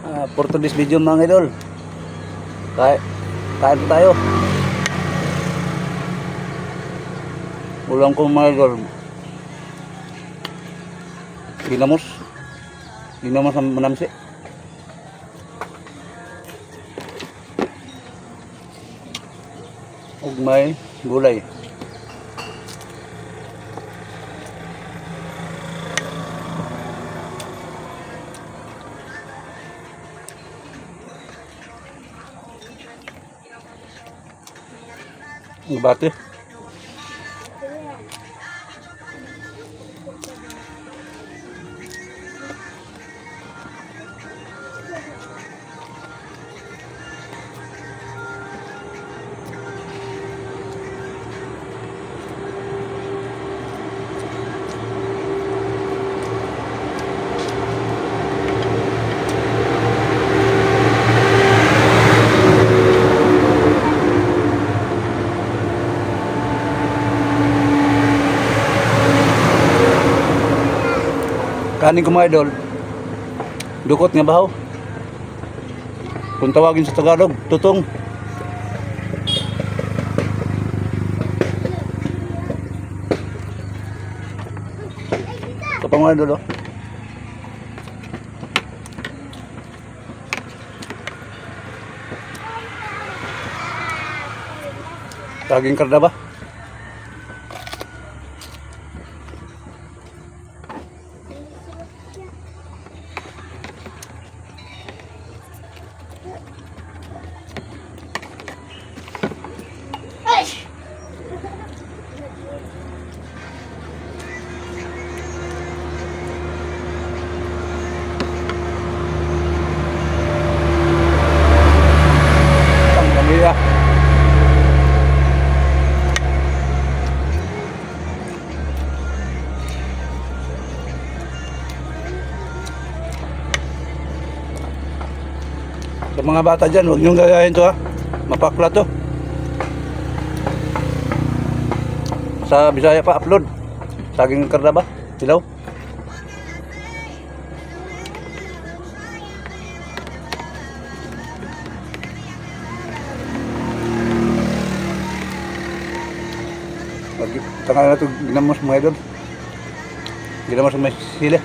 For today's video mga idol, kain tayo. Ulam ko mga idol, ginamos ang manamsi. Ug may gulay. Ang bate. Kanin ko mga idol, dukot nga bahaw. Kung tawagin sa Tagalog, tutong. Ito pa mga idol, oh. Taging karda ba? Sa mga bata dyan, huwag niyong gagahin to, ha. Mapakla to. Sa Bisaya pa upload. Saging karda ba? Hilaw. Tanggal na ito, ginamos mga idol. Ginamos may sili.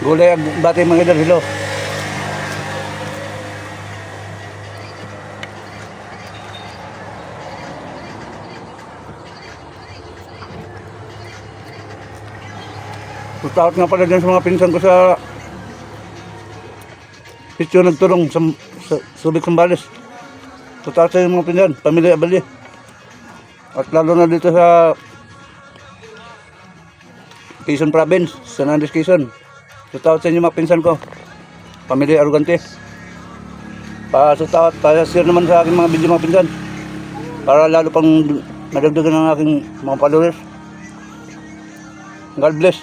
Gulay ang bati mga idol, hello. Tutakot nga pala dyan sa mga pinsan ko sa sityo nagtulong sa Subic Sambales. Tutakot sa mga pinsan, pamilya Abali. At lalo na dito sa Quezon Province, San Andres Quezon. Tutakot sa inyo mga pinsan ko, pamilya Arugante. Tutakot, share naman sa aking mga video mga pinsan, para lalo pang nadagdagan ng aking mga followers. God bless.